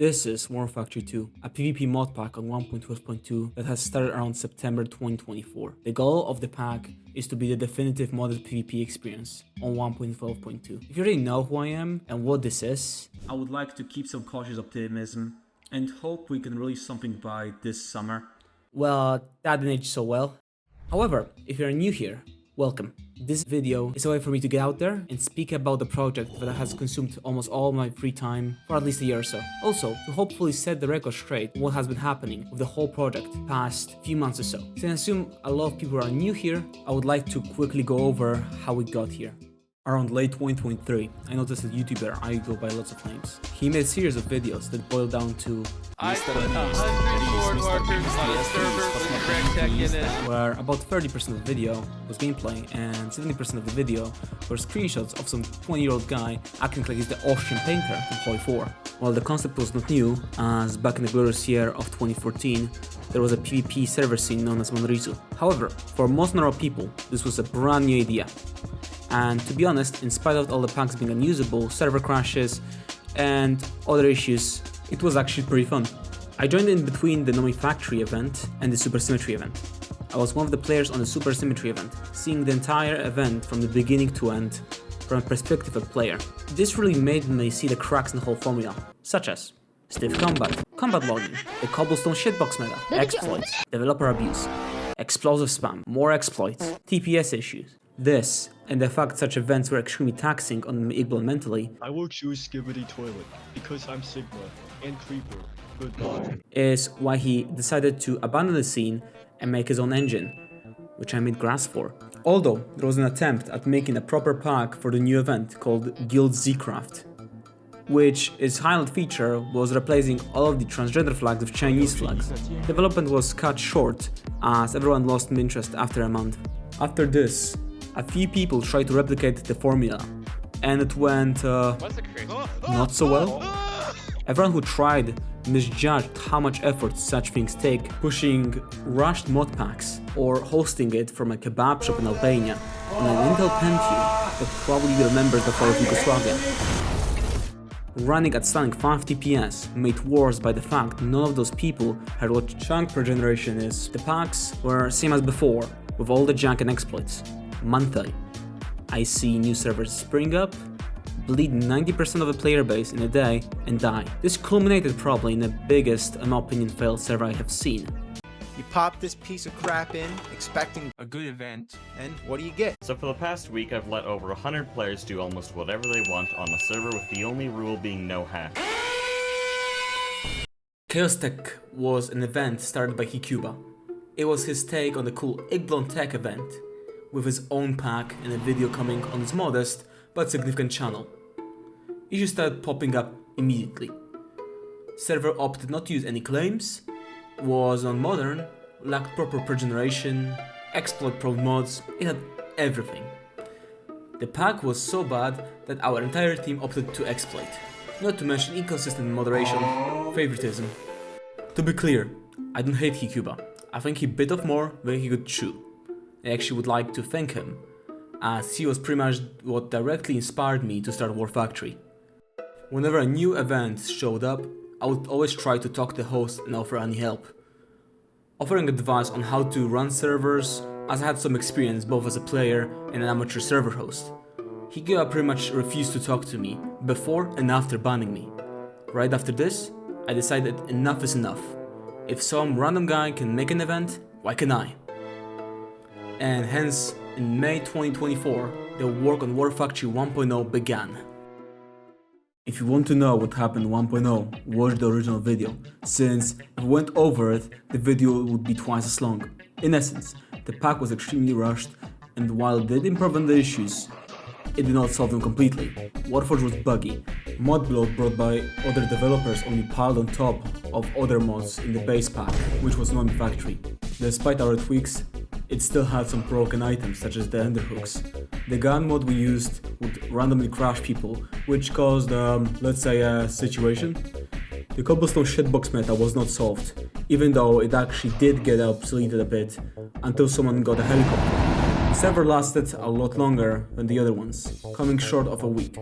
This is Warfactory 2, a PvP mod pack on 1.12.2 that has started around September 2024. The goal of the pack is to be the definitive modded PvP experience on 1.12.2. If you already know who I am and what this is, I would like to keep some cautious optimism and hope we can release something by this summer. Well, that didn't age so well. However, if you're new here, welcome. This video is a way for me to get out there and speak about the project that has consumed almost all my free time for at least a year or so. Also, to hopefully set the record straight what has been happening with the whole project past few months or so. Since I assume a lot of people are new here, I would like to quickly go over how we got here. Around late 2023, I noticed a YouTuber I go by lots of names. He made a series of videos that boiled down to I put 100 sword markers on a server with Greg Tech in it. Where about 30% of the video was gameplay and 70% of the video were screenshots of some 20-year-old guy acting like he's the Austrian painter from Hoi 4. While the concept was not new, as back in the glorious year of 2014, there was a PvP server scene known as Monorisu. However, for most normal people, this was a brand new idea. And to be honest, in spite of all the packs being unusable, server crashes, and other issues, it was actually pretty fun. I joined in between the Warfactory event and the Supersymmetry event. I was one of the players on the Supersymmetry event, seeing the entire event from the beginning to end from a perspective of player. This really made me see the cracks in the whole formula, such as stiff combat, combat logging, the cobblestone shitbox meta, exploits, developer abuse, explosive spam, more exploits, TPS issues. This, and the fact such events were extremely taxing on Igblon mentally, I will choose Skibbity Toilet because I'm Sigma and Creeper. Goodbye. is why he decided to abandon the scene and make his own engine, which I made grass for. Although there was an attempt at making a proper pack for the new event called Guild Z-Craft, which its highlight feature was replacing all of the transgender flags with Chinese flags. Development was cut short as everyone lost interest after a month. After this, a few people tried to replicate the formula, and it went not so well. Everyone who tried misjudged how much effort such things take, pushing rushed modpacks or hosting it from a kebab shop in Albania on an Intel Pentium that probably remembers the fall of Yugoslavia. Running at stunning 5 TPS made worse by the fact none of those people had what chunk per generation is. The packs were same as before, with all the junk and exploits. Monthly, I see new servers spring up, bleed 90% of the player base in a day, and die. This culminated probably in the biggest, in my opinion, failed server I have seen. You pop this piece of crap in, expecting a good event, and what do you get? So for the past week, I've let over 100 players do almost whatever they want on a server with the only rule being no hack. Chaos Tech was an event started by Hikuba. It was his take on the cool Igblon Tech event, with his own pack and a video coming on his modest but significant channel. Issues started popping up immediately. Server opted not to use any claims, was non-modern, lacked proper per-generation, exploit-prone mods, it had everything. The pack was so bad that our entire team opted to exploit, not to mention inconsistent moderation, favoritism. To be clear, I don't hate Hikuba. I think he bit off more than he could chew. I actually would like to thank him, as he was pretty much what directly inspired me to start Warfactory. Whenever a new event showed up, I would always try to talk to the host and offer any help. Offering advice on how to run servers, as I had some experience both as a player and an amateur server host. Hikuba pretty much refused to talk to me, before and after banning me. Right after this, I decided enough is enough. If some random guy can make an event, why can't I? And hence, in May 2024, the work on Warfactory 1.0 began. If you want to know what happened in 1.0, watch the original video, since if we went over it, the video would be twice as long. In essence, the pack was extremely rushed, and while it did improve on the issues, it did not solve them completely. Warforge was buggy, mod bloat brought by other developers only piled on top of other mods in the base pack, which was non-factory. Despite our tweaks, it still had some broken items such as the enderhooks. The gun mod we used would randomly crash people, which caused, let's say, a situation. The cobblestone shitbox meta was not solved, even though it actually did get obsoleted a bit, until someone got a helicopter. The server lasted a lot longer than the other ones, coming short of a week.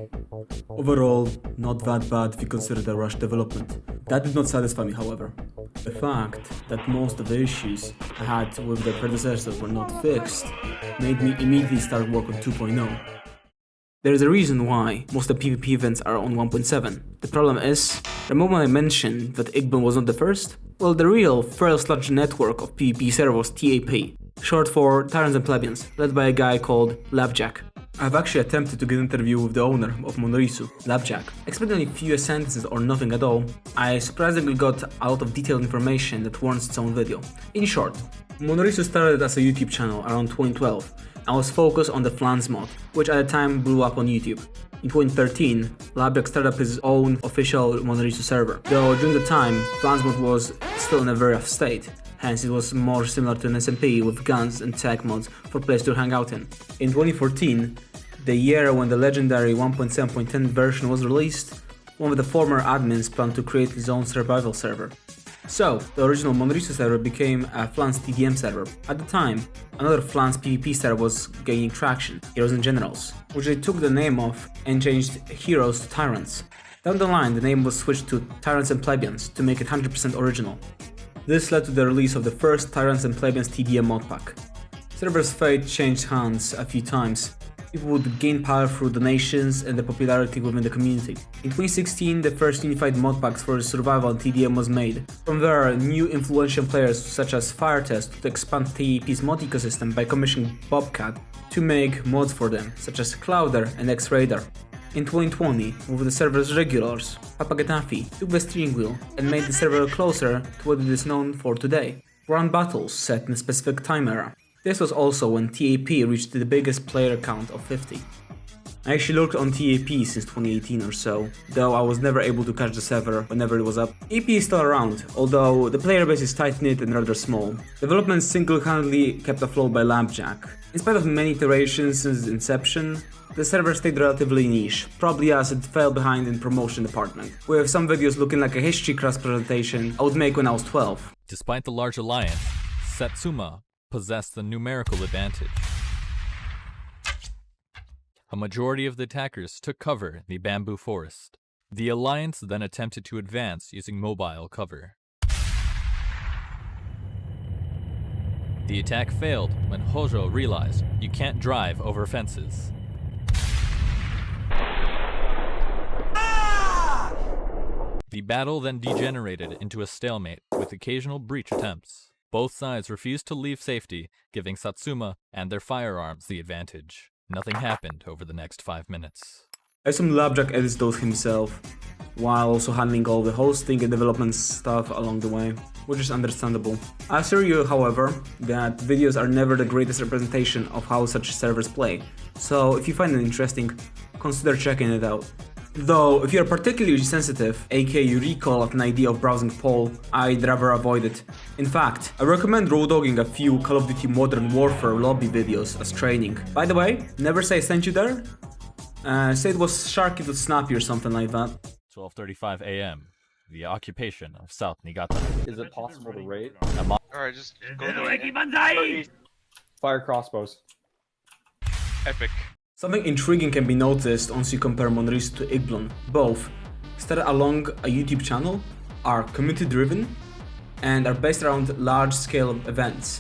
Overall, not that bad if you consider the rushed development. That did not satisfy me, however. The fact that most of the issues I had with the predecessors were not fixed made me immediately start work on 2.0. There is a reason why most of the PvP events are on 1.7. The problem is, the moment I mentioned that Igblon was not the first, well, the real first large network of PvP server was TAP, short for Tyrants and Plebeians, led by a guy called Labjack. I've actually attempted to get an interview with the owner of Monorisu, Labjack. Expecting only few sentences or nothing at all, I surprisingly got a lot of detailed information that warrants its own video. In short, Monorisu started as a YouTube channel around 2012 and was focused on the Flans mod, which at the time blew up on YouTube. In 2013, Labjack started up his own official Monorisu server, though during the time, Flans mod was still in a very rough state. Hence, it was more similar to an SMP with guns and tech mods for players to hang out in. In 2014, the year when the legendary 1.7.10 version was released, one of the former admins planned to create his own survival server. So, the original Monorisu server became a Flans TDM server. At the time, another Flans PvP server was gaining traction, Heroes and Generals, which they took the name of and changed Heroes to Tyrants. Down the line, the name was switched to Tyrants and Plebeians to make it 100% original. This led to the release of the first Tyrants and Plebeians TDM modpack. Server's fate changed hands a few times. People would gain power through donations and the popularity within the community. In 2016, the first unified modpacks for survival and TDM was made. From there, new influential players such as Firetest to expand TAP's mod ecosystem by commissioning Bobcat to make mods for them, such as Clouder and X-Raider. In 2020, with the server's regulars, Papa Getafe took the steering wheel and made the server closer to what it is known for today. Round battles set in a specific time era. This was also when TAP reached the biggest player count of 50. I actually looked on TAP since 2018 or so, though I was never able to catch the server whenever it was up. TAP is still around, although the player base is tight-knit and rather small. Development single-handedly kept afloat by Labjack. In spite of many iterations since its inception, the server stayed relatively niche, probably as it fell behind in promotion department, with some videos looking like a history class presentation I would make when I was 12. Despite the large alliance, Satsuma possessed the numerical advantage. A majority of the attackers took cover in the bamboo forest. The alliance then attempted to advance using mobile cover. The attack failed when Hojo realized you can't drive over fences. The battle then degenerated into a stalemate with occasional breach attempts. Both sides refused to leave safety, giving Satsuma and their firearms the advantage. Nothing happened over the next 5 minutes. I assume Labjack edits those himself, while also handling all the hosting and development stuff along the way, which is understandable. I assure you, however, that videos are never the greatest representation of how such servers play, so if you find it interesting, consider checking it out. Though, if you are particularly sensitive, aka you recoil at an idea of browsing Pol, I'd rather avoid it. In fact, I recommend raw dogging a few Call of Duty Modern Warfare lobby videos as training. By the way, never say I sent you there. Say it was Sharky to Snappy or something like that. 12:35 a.m. The occupation of South Niigata. Is it possible to raid? Alright, just go there. Fire crossbows. Epic. Something intriguing can be noticed once you compare Monorisu to Igblon. Both started along a YouTube channel, are community driven, and are based around large-scale events.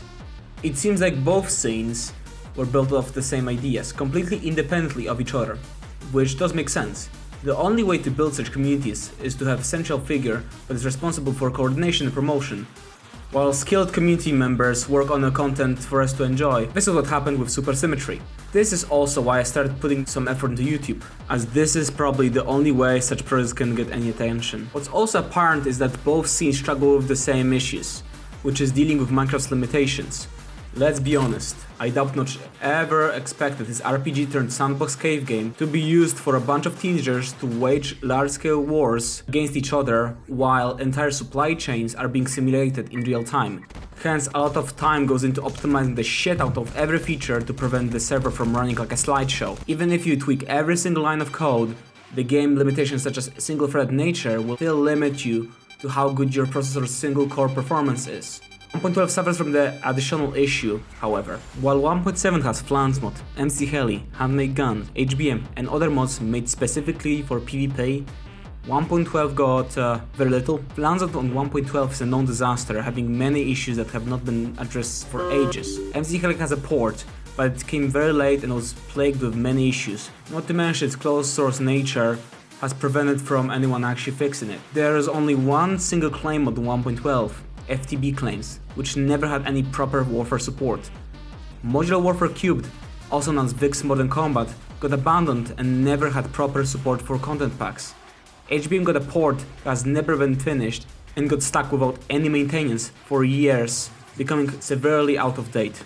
It seems like both scenes were built off the same ideas, completely independently of each other, which does make sense. The only way to build such communities is to have a central figure that is responsible for coordination and promotion, while skilled community members work on the content for us to enjoy. This is what happened with Supersymmetry. This is also why I started putting some effort into YouTube, as this is probably the only way such projects can get any attention. What's also apparent is that both scenes struggle with the same issues, which is dealing with Minecraft's limitations. Let's be honest, I doubt not ever expected this RPG turned sandbox cave game to be used for a bunch of teenagers to wage large-scale wars against each other while entire supply chains are being simulated in real time. Hence, a lot of time goes into optimizing the shit out of every feature to prevent the server from running like a slideshow. Even if you tweak every single line of code, the game limitations such as single-thread nature will still limit you to how good your processor's single-core performance is. 1.12 suffers from the additional issue, however. While 1.7 has Flans mod, MCHeli, handmade guns, HBM, and other mods made specifically for PvP, 1.12 got very little. Flans on 1.12 is a known disaster, having many issues that have not been addressed for ages. MCHeli has a port, but it came very late and was plagued with many issues. Not to mention its closed source nature has prevented from anyone actually fixing it. There is only one single claim on 1.12, FTB claims, which never had any proper Warfare support. Modular Warfare Cubed, also known as VIX Modern Combat, got abandoned and never had proper support for content packs. HBM got a port that has never been finished and got stuck without any maintenance for years, becoming severely out of date.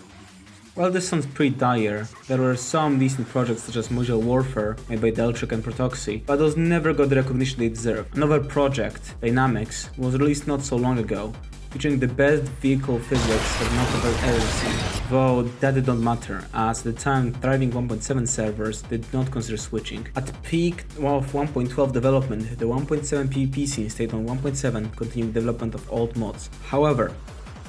Well, this sounds pretty dire. There were some decent projects such as Modular Warfare made by Delchuk and Protoxy, but those never got the recognition they deserve. Another project, Dynamics, was released not so long ago, featuring the best vehicle physics that not have ever seen. Though that did not matter, as at the time thriving 1.7 servers did not consider switching. At the peak of 1.12 development, the 1.7 PvP scene stayed on 1.7, continuing development of old mods. However,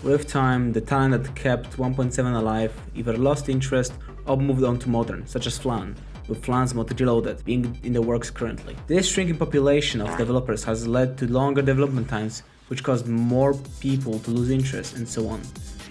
with time, the talent that kept 1.7 alive either lost interest or moved on to modern, such as Flan, with Flan's mod Reloaded being in the works currently. This shrinking population of developers has led to longer development times, which caused more people to lose interest and so on.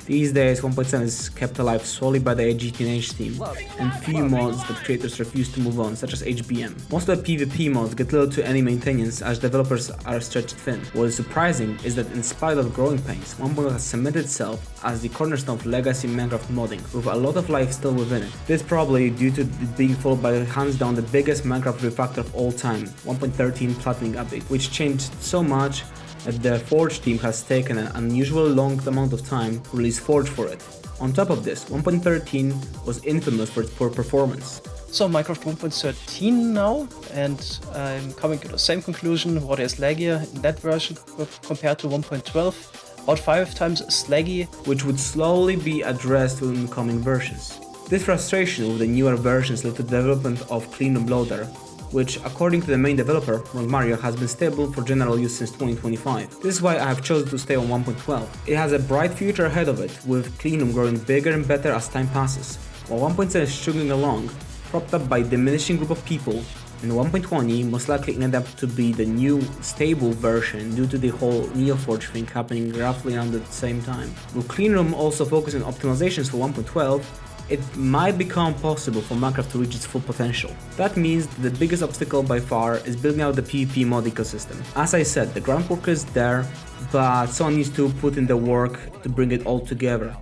These days, 1.7 is kept alive solely by the GTNH team, and few mods that creators refuse to move on, such as HBM. Most of the PvP mods get little to any maintenance as developers are stretched thin. What is surprising is that in spite of growing pains, 1.0 has cemented itself as the cornerstone of legacy Minecraft modding, with a lot of life still within it. This probably due to it being followed by hands down the biggest Minecraft refactor of all time, 1.13 Platinum update, which changed so much that the Forge team has taken an unusually long amount of time to release Forge for it. On top of this, 1.13 was infamous for its poor performance. So Minecraft 1.13 now, and I'm coming to the same conclusion, what is laggier in that version compared to 1.12, about 5 times as laggy, which would slowly be addressed in coming versions. This frustration with the newer versions led to the development of Cleanroom Loader, which, according to the main developer, Mario, has been stable for general use since 2025. This is why I have chosen to stay on 1.12. It has a bright future ahead of it, with Cleanroom growing bigger and better as time passes, while 1.7 is struggling along, propped up by a diminishing group of people, and 1.20 most likely ended up to be the new stable version due to the whole Neoforge thing happening roughly around the same time. With Cleanroom also focusing on optimizations for 1.12, it might become possible for Minecraft to reach its full potential. That means that the biggest obstacle by far is building out the PvP mod ecosystem. As I said, the groundwork is there, but someone needs to put in the work to bring it all together.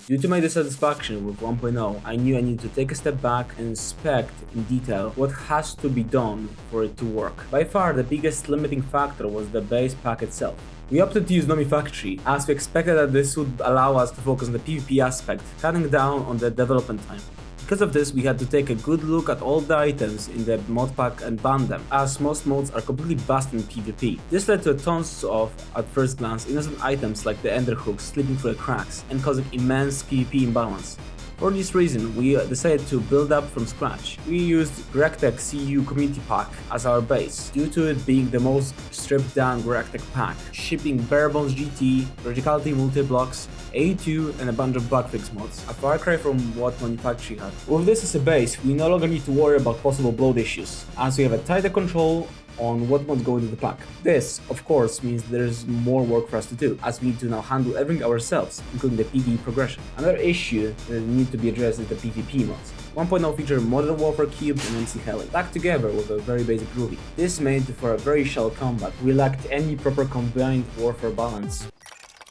Due to my dissatisfaction with 1.0, I knew I needed to take a step back and inspect in detail what has to be done for it to work. By far, the biggest limiting factor was the base pack itself. We opted to use Warfactory, as we expected that this would allow us to focus on the PvP aspect, cutting down on the development time. Because of this, we had to take a good look at all the items in the mod pack and ban them, as most mods are completely busted in PvP. This led to tons of, at first glance, innocent items like the ender hooks slipping through the cracks and causing immense PvP imbalance. For this reason, we decided to build up from scratch. We used Ragex CU Community Pack as our base, due to it being the most stripped down Ragex pack, shipping Barebones GT, Radicality Multi-Blocks, A2 and a bunch of bugfix mods, a far cry from what Monopacks had. With this as a base, we no longer need to worry about possible bloat issues, as we have a tighter control on what mods go into the pack. This, of course, means there's more work for us to do, as we need to now handle everything ourselves, including the PvE progression. Another issue that needs to be addressed is the PvP mods. 1.0 featured Modern Warfare Cube and MCHeli, packed together with a very basic groovy. This made for a very shallow combat. We lacked any proper combined warfare balance.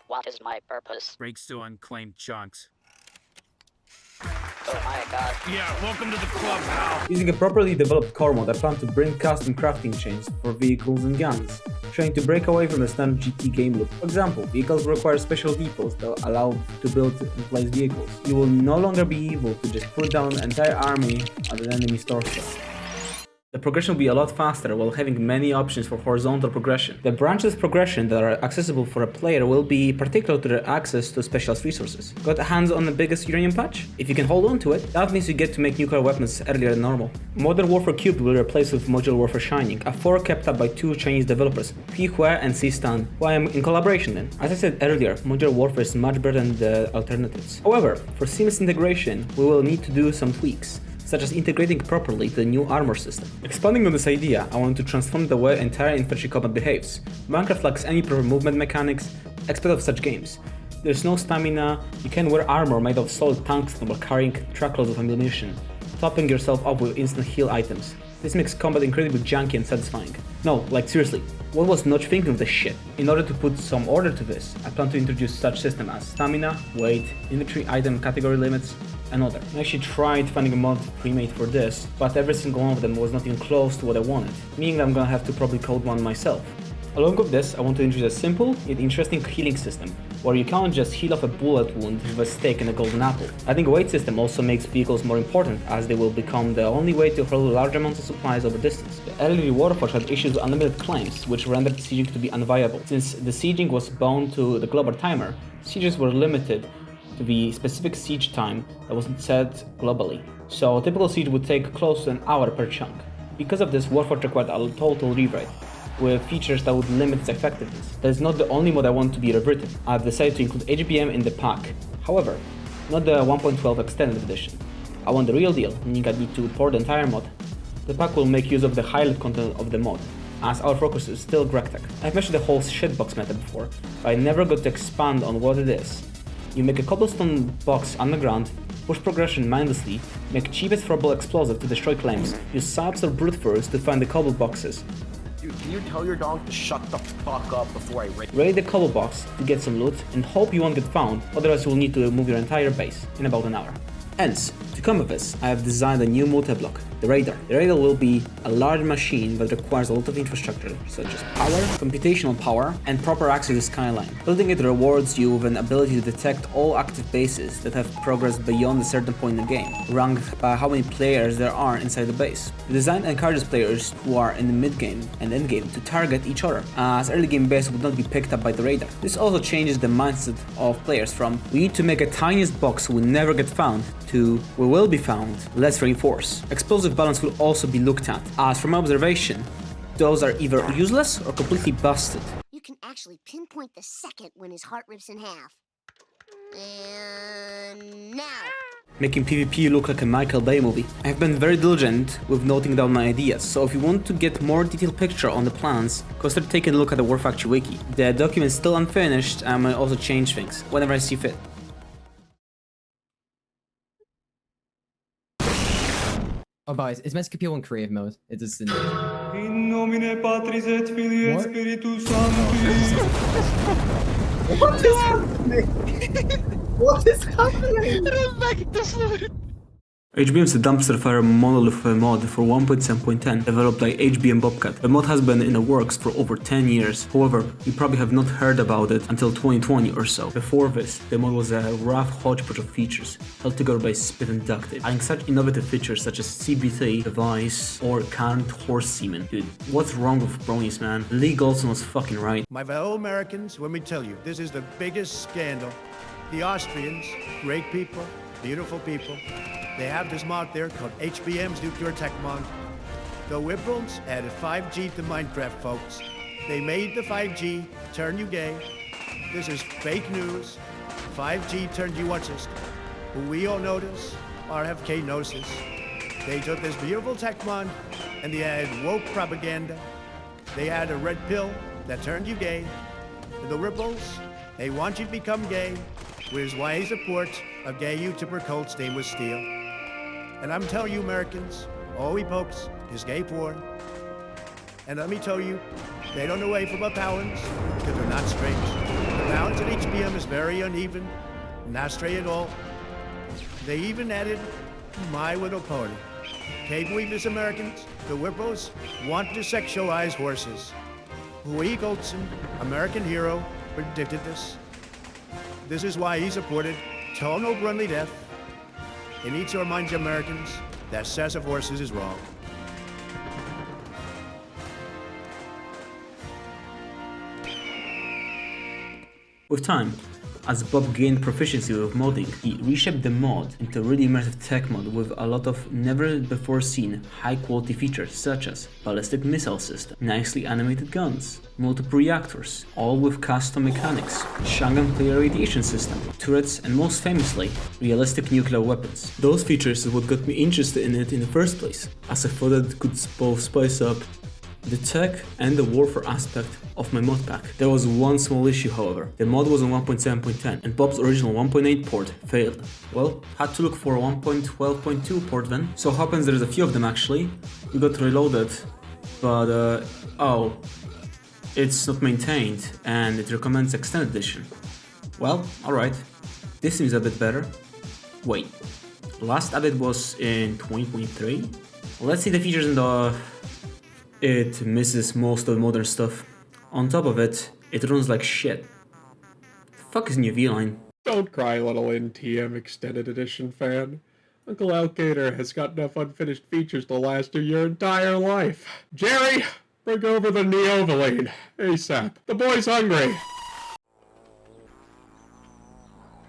What is my purpose? Breaks to unclaimed chunks. Oh my god. Yeah, welcome to the club, pal. Using a properly developed core mod, I plan to bring custom crafting chains for vehicles and guns, trying to break away from the standard GT game loop. For example, vehicles require special depots that allow to build and place vehicles. You will no longer be able to just put down an entire army at an enemy's doorstep. The progression will be a lot faster while having many options for horizontal progression. The branches of progression that are accessible for a player will be particular to their access to specialized resources. Got hands on the biggest uranium patch? If you can hold on to it, that means you get to make nuclear weapons earlier than normal. Modern Warfare Cubed will be replaced with Modular Warfare Shining, a fork kept up by two Chinese developers, Pihue and C-Stan, who I am in collaboration in. As I said earlier, Modular Warfare is much better than the alternatives. However, for seamless integration, we will need to do some tweaks, such as integrating properly the new armor system. Expanding on this idea, I want to transform the way entire infantry combat behaves. Minecraft lacks any proper movement mechanics, expect of such games. There's no stamina, you can wear armor made of solid tungsten while carrying truckloads of ammunition, topping yourself up with instant heal items. This makes combat incredibly janky and satisfying. No, like seriously, what was Notch thinking of this shit? In order to put some order to this, I plan to introduce such system as stamina, weight, inventory item category limits, and other. I actually tried finding a mod pre-made for this, but every single one of them was not even close to what I wanted, meaning that I'm gonna have to probably code one myself. Along with this, I want to introduce a simple yet interesting healing system, where you can't just heal off a bullet wound with a stick and a golden apple. I think a weight system also makes vehicles more important, as they will become the only way to hold large amounts of supplies over distance. The early Warforge had issues with unlimited claims, which rendered sieging to be unviable. Since the sieging was bound to the global timer, sieges were limited to the specific siege time that was set globally. So a typical siege would take close to an hour per chunk. Because of this, Warforge required a total rewrite, with features that would limit its effectiveness. That is not the only mod I want to be reverted. I've decided to include HBM in the pack. However, not the 1.12 extended edition. I want the real deal, meaning I need to port the entire mod. The pack will make use of the highlight content of the mod, as our focus is still GregTech. I've mentioned the whole shitbox meta before, but I never got to expand on what it is. You make a cobblestone box underground, push progression mindlessly, make cheapest throwable explosive to destroy claims, use subs or brute force to find the cobble boxes. Dude, can you tell your dog to shut the fuck up before I raid the cobble box to get some loot and hope you won't get found, otherwise you will need to move your entire base in about an hour. Hence, to come with this, I have designed a new multi-block, the Radar. The Radar will be a large machine that requires a lot of infrastructure, such as power, computational power, and proper access to the skyline. Building it rewards you with an ability to detect all active bases that have progressed beyond a certain point in the game, ranked by how many players there are inside the base. The design encourages players who are in the mid-game and end-game to target each other, as early-game base would not be picked up by the Radar. This also changes the mindset of players from "we need to make a tiniest box we never get found" to "we will be found, let's reinforce." Explosive balance will also be looked at, as from my observation, those are either useless or completely busted. You can actually pinpoint the second when his heart rips in half. And now. Making PvP look like a Michael Bay movie. I have been very diligent with noting down my ideas, so if you want to get more detailed picture on the plans, consider taking a look at the Warfactory wiki. The document is still unfinished and I might also change things whenever I see fit. Oh, guys, it's meant to compete in creative mode. It doesn't. In nomine Patris et Filii et Spiritus What is happening? What is happening? HBM is a dumpster fire monolith mod for 1.7.10 developed by HBM Bobcat. The mod has been in the works for over 10 years. However, you probably have not heard about it until 2020 or so. Before this, the mod was a rough hodgepodge of features held together by Spit and Ducted, adding such innovative features such as CBT, device, or current horse semen. Dude, what's wrong with bronies, man? Lee Goldson was fucking right. My fellow Americans, let me tell you, this is the biggest scandal. The Austrians, great people, beautiful people, they have this mod there called HBM's Nuclear Tech Mod. The liberals added 5G to Minecraft, folks. They made the 5G turn you gay. This is fake news. 5G turned you what's who we all notice, RFK gnosis. They took this beautiful tech mod and they added woke propaganda. They had a red pill that turned you gay. The liberals, they want you to become gay, which is why they support a gay YouTuber cult stained with steel. And I'm telling you, Americans, all we pokes is gay porn. And let me tell you, they don't know away from the balance because they're not straight. The balance at HBM is very uneven, not straight at all. They even added My Little Pony. Can you believe this, Americans? The liberals want to sexualize horses. Lee Goldson, American hero, predicted this. This is why he supported total Brunley death. It needs to remind you Americans that excessive horses is wrong. With time, as Bob gained proficiency with modding, he reshaped the mod into a really immersive tech mod with a lot of never-before-seen high-quality features such as ballistic missile system, nicely animated guns, multiple reactors, all with custom mechanics, shotgun player radiation system, turrets, and most famously, realistic nuclear weapons. Those features is what got me interested in it in the first place, as I thought that it could both spice up the tech and the warfare aspect of my mod pack. There was one small issue, however. The mod was on 1.7.10 and Bob's original 1.8 port failed. Well, had to look for a 1.12.2 port then. So happens there's a few of them actually. We got reloaded, but oh, it's not maintained and it recommends extended edition. Well, alright. This seems a bit better. Wait, last added was in 2023? Let's see the features in the... It misses most of the modern stuff. On top of it, it runs like shit. The fuck is new V-Line? Don't cry, little NTM Extended Edition fan. Uncle Alligator has got enough unfinished features to last you your entire life. Jerry, bring over the Neovaline, ASAP. The boy's hungry.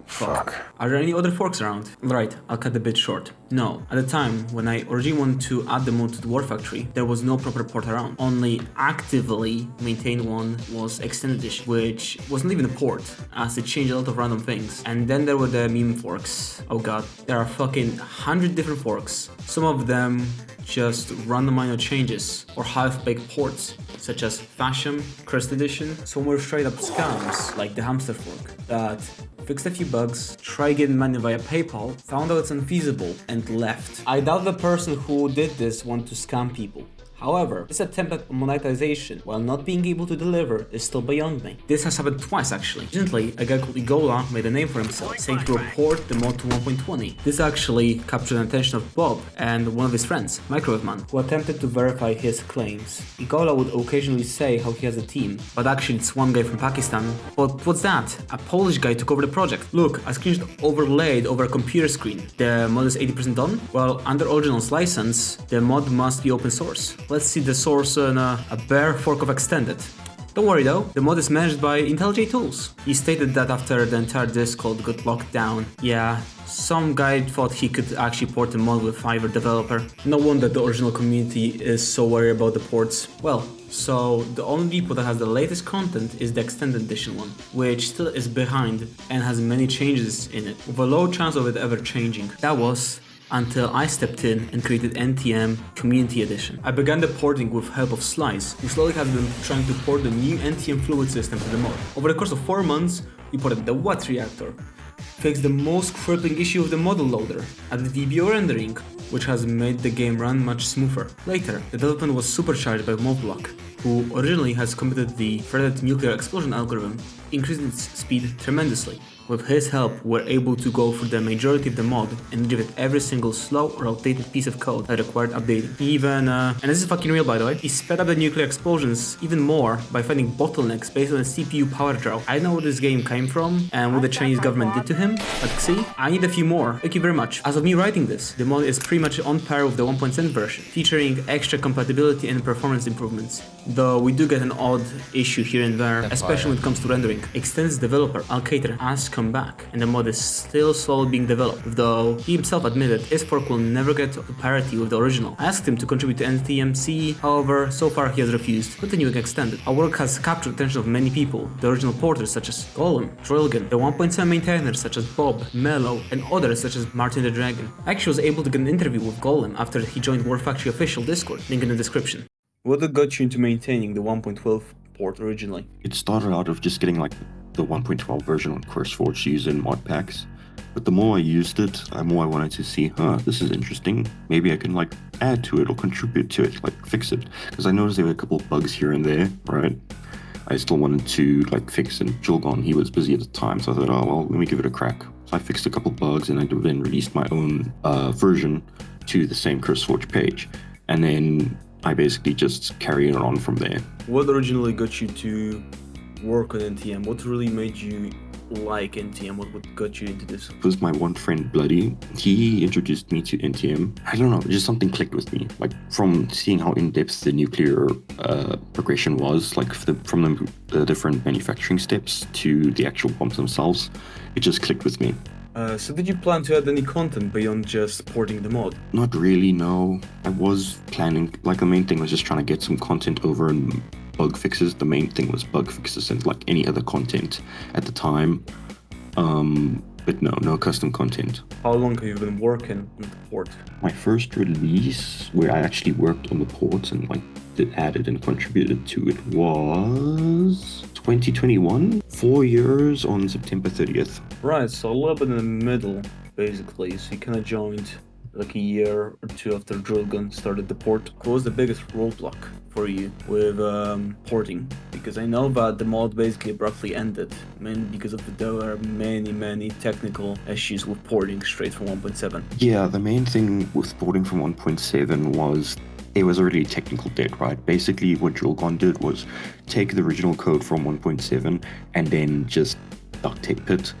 Fuck. Are there any other forks around? Right, I'll cut the bit short. No, at the time when I originally wanted to add the mod to the Warfactory, there was no proper port around. Only actively maintained one was Extended Edition, which wasn't even a port, as it changed a lot of random things. And then there were the meme forks. Oh god, there are fucking 100 different forks. Some of them just random minor changes or half-baked ports, such as Fashion, Crest Edition. Some were straight up scams, like the hamster fork, that fixed a few bugs, tried getting money via PayPal, found out it's unfeasible, and left. I doubt the person who did this wanted to scam people. However, this attempt at monetization while not being able to deliver is still beyond me. This has happened twice actually. Recently, a guy called Igblon made a name for himself, saying to report the mod to 1.20. This actually captured the attention of Bob and one of his friends, Microwave, who attempted to verify his claims. Igblon would occasionally say how he has a team, but actually it's one guy from Pakistan. But what's that? A Polish guy took over the project. Look, a screenshot overlaid over a computer screen. The mod is 80% done? Well, under Original's license, the mod must be open source. Let's see the source on a bare fork of Extended. Don't worry though, the mod is managed by IntelliJ Tools. He stated that after the entire Discord got locked down, yeah, some guy thought he could actually port the mod with Fiverr developer. No wonder the original community is so worried about the ports. Well, so the only repo that has the latest content is the Extended Edition one, which still is behind and has many changes in it, with a low chance of it ever changing. That was until I stepped in and created NTM Community Edition. I began the porting with help of Slice, who slowly has been trying to port the new NTM fluid system to the mod. Over the course of 4 months, we ported the Watt reactor, fixed the most crippling issue of the model loader, added VBO rendering, which has made the game run much smoother. Later, the development was supercharged by Modpacks, who originally has committed the threaded nuclear explosion algorithm, increasing its speed tremendously. With his help, we're able to go through the majority of the mod and give it every single slow or outdated piece of code that required updating. Even, and this is fucking real by the way, he sped up the nuclear explosions even more by finding bottlenecks based on a CPU power draw. I know where this game came from and what the Chinese government did to him, but see, I need a few more. Thank you very much. As of me writing this, the mod is pretty much on par with the 1.7 version, featuring extra compatibility and performance improvements. Though we do get an odd issue here and there, especially when it comes to rendering. Extended's developer, Alligator, has come back, and the mod is still slowly being developed, though he himself admitted his fork will never get to parity with the original. I asked him to contribute to NTMC, however, so far he has refused, continuing Extended. Our work has captured the attention of many people, the original porters such as Golem, Trilligan, the 1.7 maintainers such as Bob, Mellow, and others such as Martin the Dragon. I actually was able to get an interview with Golem after he joined Warfactory official Discord, link in the description. What got you into maintaining the 1.12 port originally? It started out of just getting like the 1.12 version on CurseForge using Modpacks, but the more I used it, the more I wanted to see, this is interesting, maybe I can like add to it or contribute to it, like fix it, because I noticed there were a couple of bugs here and there, right? I still wanted to like fix, and Jilgon, he was busy at the time, so I thought, oh well, let me give it a crack. So I fixed a couple bugs and I then released my own version to the same CurseForge page, and then I basically just carried it on from there. What originally got you to work on NTM? What really made you like NTM? What got you into this? It was my one friend, Bloody. He introduced me to NTM. I don't know, just something clicked with me. Like, from seeing how in-depth the nuclear progression was, like from the different manufacturing steps to the actual bombs themselves, it just clicked with me. So did you plan to add any content beyond just porting the mod? Not really, no. I was planning, like the main thing was just trying to get some content over and bug fixes. The main thing was bug fixes and like any other content at the time. But no custom content. How long have you been working on the port? My first release, where I actually worked on the port and like added and contributed to it, was 2021. 4 years on September 30th. Right, so a little bit in the middle, basically. So you kind of joined like a year or two after Drillgun started the port. What was the biggest roadblock for you with porting? Because I know that the mod basically abruptly ended, mainly because there were many technical issues with porting straight from 1.7. Yeah, the main thing with porting from 1.7 was it was already technical debt, right? Basically, what Drillgun did was take the original code from 1.7 and then just duct tape it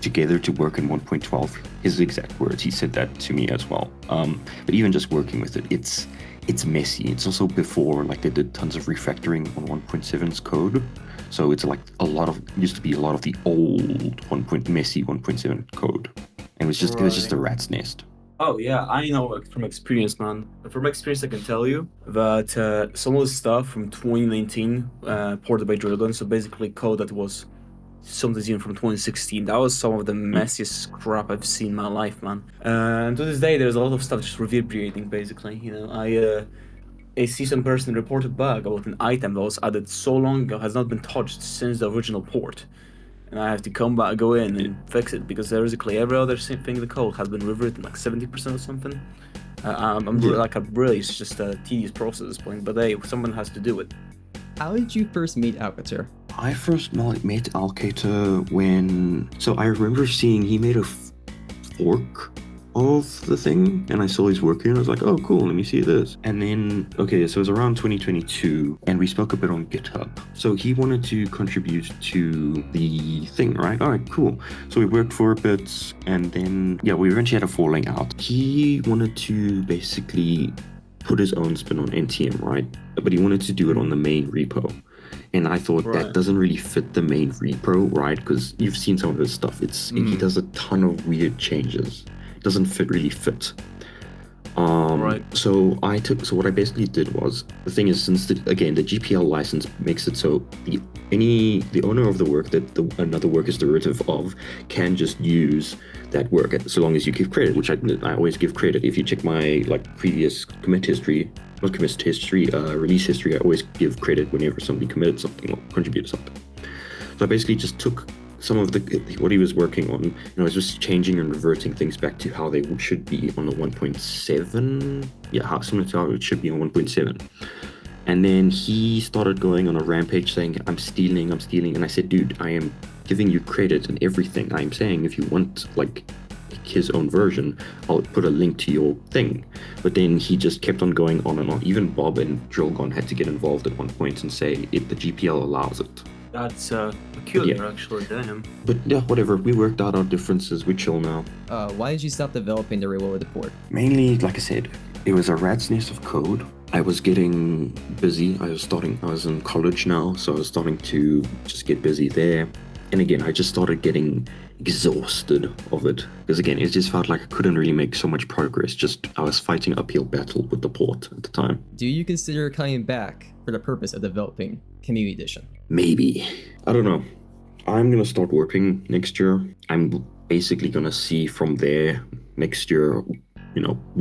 together to work in 1.12. His exact words, he said that to me as well. But even just working with it, it's messy. It's also before, like, they did tons of refactoring on 1.7's code. So it's like used to be a lot of the old messy 1.7 code. And it was just a rat's nest. Oh yeah, I know from experience, man. From experience, I can tell you that some of the stuff from 2019 ported by Drillgun, so basically code that was sometimes even from 2016, that was some of the messiest crap I've seen in my life, man. And to this day, there's a lot of stuff just reverberating, basically. You know, I see some person report a bug about an item that was added so long ago, has not been touched since the original port. And I have to go in and fix it, because basically every other thing in the code has been rewritten like 70% or something. It's just a tedious process at this point, but hey, someone has to do it. How did you first meet Alcater? I first met Alcater when... So I remember seeing he made a fork of the thing, and I saw he's working, and I was like, oh cool, let me see this. And then, okay, so it was around 2022, and we spoke a bit on GitHub. So he wanted to contribute to the thing, right? All right, cool. So we worked for a bit, and then, yeah, we eventually had a falling out. He wanted to basically put his own spin on NTM, right? But he wanted to do it on the main repo. And I thought that doesn't really fit the main repo, right? Because you've seen some of his stuff. He does a ton of weird changes. Doesn't really fit. So what I basically did was, the thing is, since the GPL license makes it so the owner of the work that another work is derivative of can just use that work so long as you give credit, which I always give credit. If you check my previous release history, I always give credit whenever somebody committed something or contributed something. So I basically just took some of what he was working on, I was just changing and reverting things back to how they should be on the 1.7. Yeah, how similar to how it should be on 1.7. And then he started going on a rampage saying, I'm stealing. And I said, dude, I am giving you credit and everything. I'm saying if you want his own version, I'll put a link to your thing. But then he just kept on going on and on. Even Bob and Drillgun had to get involved at one point and say, if the GPL allows it. That's peculiar, actually, damn. But yeah, whatever. We worked out our differences. We chill now. Why did you stop developing the reloaded port? Mainly, like I said, it was a rat's nest of code. I was getting busy. I was in college now, so I was starting to just get busy there. And again, I just started getting exhausted of it. Because again, it just felt like I couldn't really make so much progress. I was fighting an uphill battle with the port at the time. Do you consider coming back for the purpose of developing Community Edition? Maybe. I don't know. I'm going to start working next year. I'm basically going to see from there next year,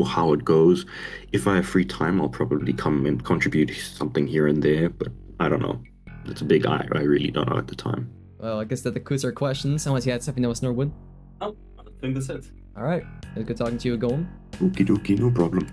how it goes. If I have free time, I'll probably come and contribute something here and there, but I don't know. It's a big I really don't know at the time. Well, I guess that concludes our questions. Unless you had something else, Norwood? No, I think that's it. Alright, it was good talking to you, Golem. Okie dokie, no problem.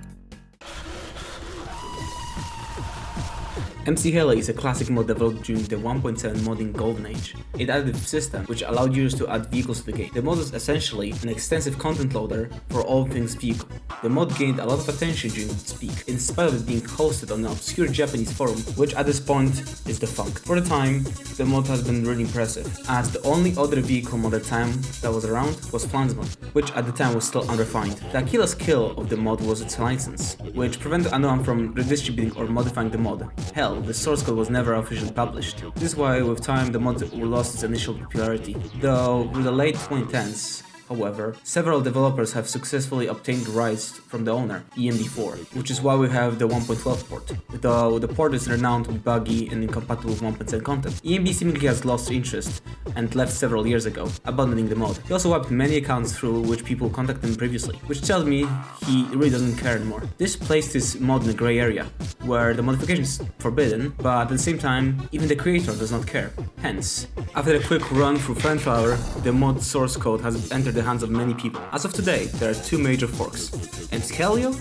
MCHeli is a classic mod developed during the 1.7 modding golden age. It added a system which allowed users to add vehicles to the game. The mod is essentially an extensive content loader for all things vehicle. The mod gained a lot of attention during its peak, in spite of it being hosted on an obscure Japanese forum, which at this point is defunct. For the time, the mod has been really impressive, as the only other vehicle mod at the time that was around was Flan's mod, which at the time was still unrefined. The Achilles heel of the mod was its license, which prevented anyone from redistributing or modifying the mod. Hell, the source code was never officially published. This is why with time the mod lost its initial popularity, though with the late 2010s, however, several developers have successfully obtained rights from the owner, EMB4, which is why we have the 1.12 port, though the port is renowned to be buggy and incompatible with 1.7 content. EMB seemingly has lost interest and left several years ago, abandoning the mod. He also wiped many accounts through which people contacted him previously, which tells me he really doesn't care anymore. This placed his mod in a grey area, where the modification is forbidden, but at the same time, even the creator does not care. Hence, after a quick run through Friendflower, the mod source code has entered the hands of many people. As of today, there are two major forks, MCHeli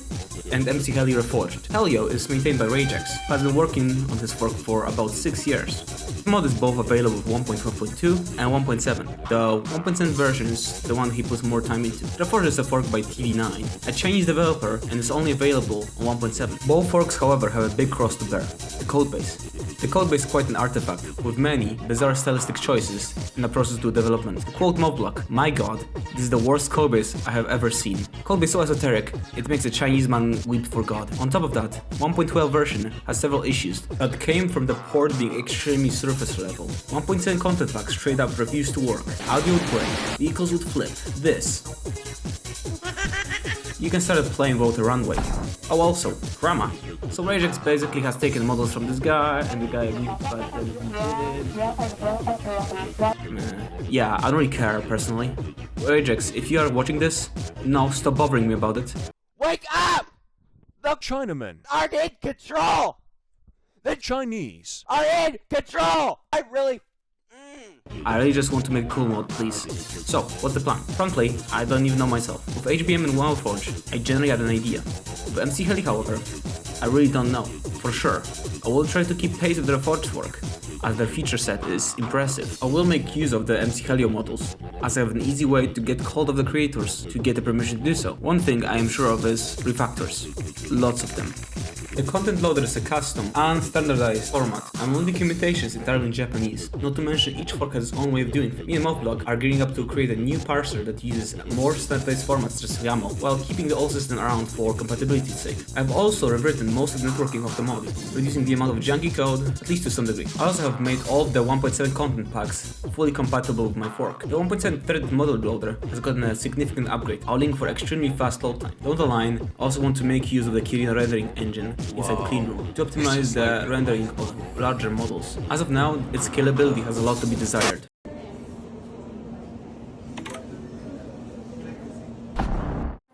and MCHeli Reforged. Helio is maintained by Ragex, who has been working on this fork for about 6 years. The mod is both available with 1.1.2 and 1.7. The 1.7 version is the one he puts more time into. Reforged is a fork by TV9, a Chinese developer, and is only available on 1.7. Both forks, however, have a big cross to bear: the codebase. The codebase is quite an artifact, with many bizarre stylistic choices in the process to development. To quote Modblock, "My god, this is the worst codebase I have ever seen. Codebase so esoteric, it makes a Chinese man weep for God." On top of that, 1.12 version has several issues that came from the port being extremely surface level. 1.7 content pack straight up refused to work. Audio would break, vehicles would flip. This. You can start playing without a runway. Oh, also, grammar. So Ragex basically has taken models from this guy, and the guy agreed yeah, I don't really care, personally. Ragex, if you are watching this, no, stop bothering me about it. Wake up! The Chinamen are in control! The Chinese are in control! I really just want to make a cool mod, please. So, what's the plan? Frankly, I don't even know myself. With HBM and Warforge, I generally had an idea. With MCHeli, however, I really don't know. For sure, I will try to keep pace with the Reforged work, as their feature set is impressive. I will make use of the MCHeli models, as I have an easy way to get hold of the creators to get the permission to do so. One thing I am sure of is refactors. Lots of them. The content loader is a custom and standardized format, and all documentation is entirely in Japanese, not to mention each fork has its own way of doing things. Me and Modblog are gearing up to create a new parser that uses more standardized formats such as YAML, while keeping the old system around for compatibility's sake. I've also rewritten most of the networking of the mod, reducing the amount of junky code, at least to some degree. I also have made all of the 1.7 content packs fully compatible with my fork. The 1.7 threaded model loader has gotten a significant upgrade, allowing for extremely fast load time. Down the line, I also want to make use of the Kirina rendering engine inside Cleanroom to optimize the rendering of larger models. As of now, its scalability has a lot to be desired.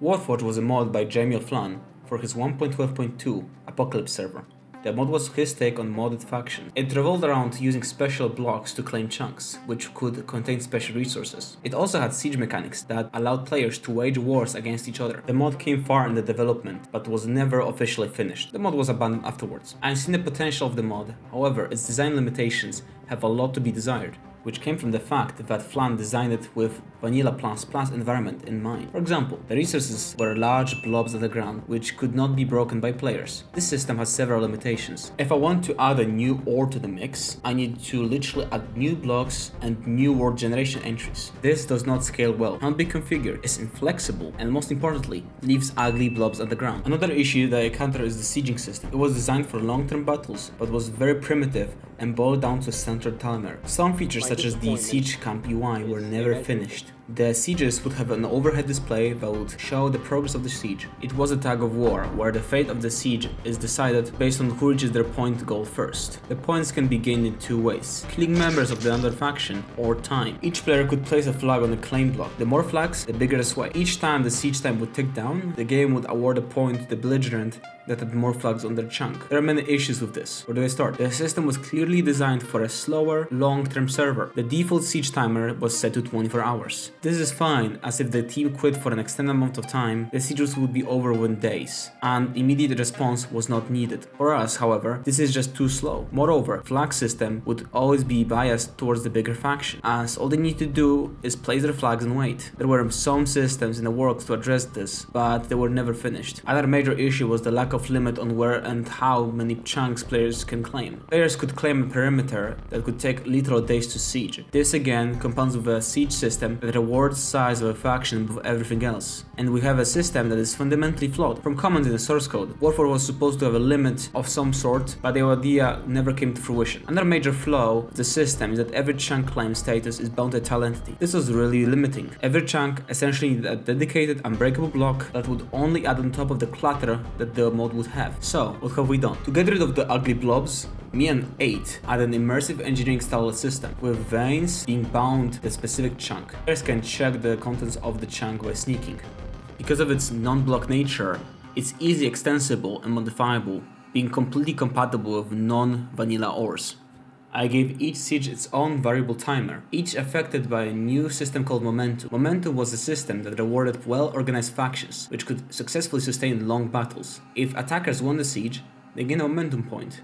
Warforge was a mod by Jamie Flan for his 1.12.2 Apocalypse server. The mod was his take on modded faction. It revolved around using special blocks to claim chunks, which could contain special resources. It also had siege mechanics that allowed players to wage wars against each other. The mod came far in the development, but was never officially finished. The mod was abandoned afterwards. I've seen the potential of the mod, however, its design limitations have a lot to be desired, which came from the fact that Flan designed it with vanilla ++ environment in mind. For example, the resources were large blobs underground which could not be broken by players. This system has several limitations. If I want to add a new ore to the mix, I need to literally add new blocks and new world generation entries. This does not scale well, cannot be configured, is inflexible, and most importantly, leaves ugly blobs underground. Another issue that I encounter is the sieging system. It was designed for long-term battles, but was very primitive and boiled down to a centered timer. Some features such as the siege camp UI were never finished. The sieges would have an overhead display that would show the progress of the siege. It was a tug of war, where the fate of the siege is decided based on who reaches their point goal first. The points can be gained in two ways: killing members of the other faction, or time. Each player could place a flag on a claim block. The more flags, the bigger the sway. Each time the siege time would tick down, the game would award a point to the belligerent that had more flags on their chunk. There are many issues with this. Where do I start? The system was clearly designed for a slower, long-term server. The default siege timer was set to 24 hours. This is fine, as if the team quit for an extended amount of time, the sieges would be over within days, and immediate response was not needed. For us, however, this is just too slow. Moreover, flag system would always be biased towards the bigger faction, as all they need to do is place their flags and wait. There were some systems in the works to address this, but they were never finished. Another major issue was the lack of limit on where and how many chunks players can claim. Players could claim a perimeter that could take literal days to siege. This again compounds with a siege system that rewards size of a faction above everything else. And we have a system that is fundamentally flawed. From comments in the source code, Warforge was supposed to have a limit of some sort, but the idea never came to fruition. Another major flaw of the system is that every chunk claim status is bound to a tile entity. This was really limiting. Every chunk essentially needed a dedicated unbreakable block that would only add on top of the clutter that the mod would have. So, what have we done? To get rid of the ugly blobs, me and 8 add an immersive engineering style system, with veins being bound to a specific chunk. Players can check the contents of the chunk by sneaking. Because of its non-block nature, it's easily extensible and modifiable, being completely compatible with non-vanilla ores. I gave each siege its own variable timer, each affected by a new system called Momentum. Momentum was a system that rewarded well-organized factions, which could successfully sustain long battles. If attackers won the siege, they gained a momentum point,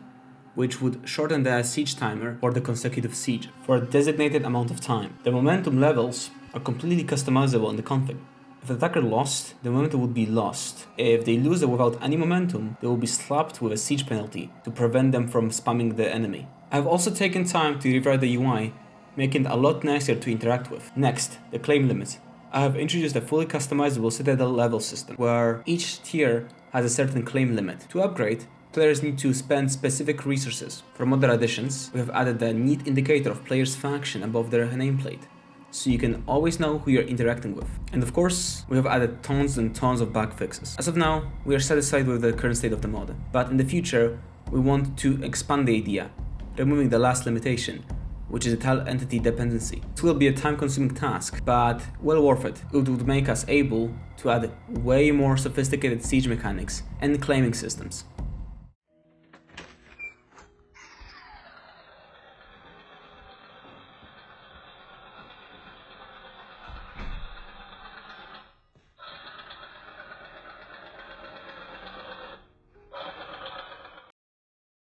which would shorten the siege timer for the consecutive siege for a designated amount of time. The momentum levels are completely customizable in the config. If the attacker lost, the momentum would be lost. If they lose it without any momentum, they will be slapped with a siege penalty to prevent them from spamming the enemy. I've also taken time to rewrite the UI, making it a lot nicer to interact with. Next, the claim limit. I have introduced a fully customizable Citadel level system, where each tier has a certain claim limit. To upgrade, players need to spend specific resources. For modern additions, we have added a neat indicator of players' faction above their nameplate, so you can always know who you're interacting with. And of course, we have added tons and tons of bug fixes. As of now, we are satisfied with the current state of the mod, but in the future, we want to expand the idea, removing the last limitation, which is a tile entity dependency. This will be a time-consuming task, but well worth it. It would make us able to add way more sophisticated siege mechanics and claiming systems.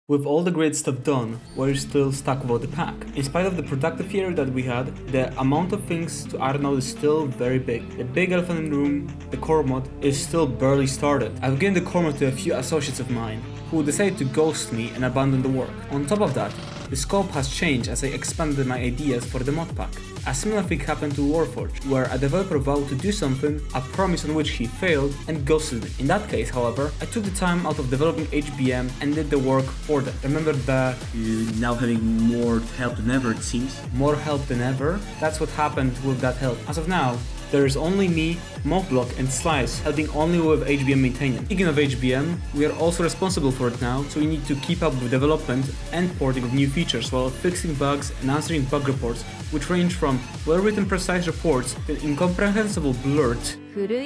With all the great stuff done, we're still stuck without the pack. In spite of the productive year that we had, the amount of things to iron out is still very big. The big elephant in the room, the core mod, is still barely started. I've given the core mod to a few associates of mine, who decided to ghost me and abandon the work. On top of that, the scope has changed as I expanded my ideas for the mod pack. A similar thing happened to Warforge, where a developer vowed to do something, a promise on which he failed, and ghosted me. In that case, however, I took the time out of developing HBM and did the work for them. Remember that you're now having more help than ever, it seems. More help than ever? That's what happened with that help. As of now, there is only me, Mockblock and Slice helping only with HBM maintenance. Speaking of HBM, we are also responsible for it now, so we need to keep up with development and porting of new features while fixing bugs and answering bug reports, which range from well-written precise reports to incomprehensible blurt. Horror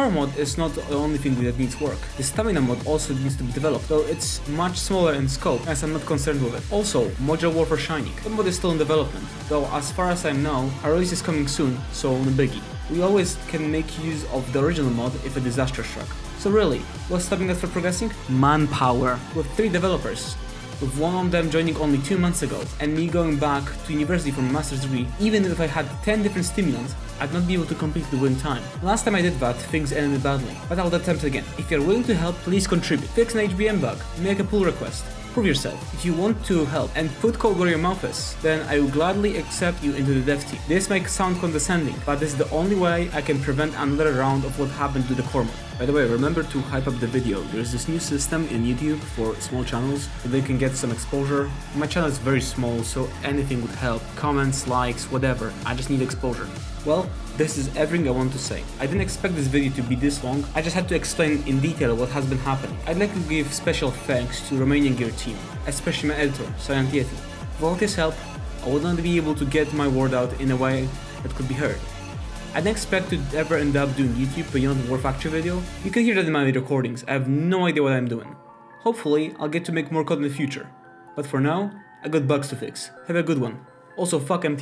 mod is not the only thing that needs work. The stamina mod also needs to be developed, though it's much smaller in scope as I'm not concerned with it. Also, modular Warfare Shining. The mod is still in development, though as far as I know, a release is coming soon, so no biggie. We always can make use of the original mod if a disaster struck. So really, what's stopping us from progressing? Manpower. With 3 developers, with one of them joining only 2 months ago, and me going back to university for my master's degree, even if I had 10 different stimulants, I'd not be able to complete the win time. Last time I did that, things ended badly, but I'll attempt again. If you're willing to help, please contribute. Fix an HBM bug, make a pull request. Prove yourself. If you want to help and put code where your mouth is, then I will gladly accept you into the dev team. This might sound condescending, but this is the only way I can prevent another round of what happened to the core mod. By the way, remember to hype up the video. There's this new system in YouTube for small channels so they can get some exposure. My channel is very small, so anything would help. Comments, likes, whatever. I just need exposure. Well, this is everything I want to say. I didn't expect this video to be this long, I just had to explain in detail what has been happening. I'd like to give special thanks to Romanian Gear team, especially my editor, Silent Yeti. Without his help, I would not be able to get my word out in a way that could be heard. I didn't expect to ever end up doing YouTube beyond the Warfactory video. You can hear that in my recordings, I have no idea what I'm doing. Hopefully, I'll get to make more code in the future. But for now, I got bugs to fix. Have a good one. Also, fuck MT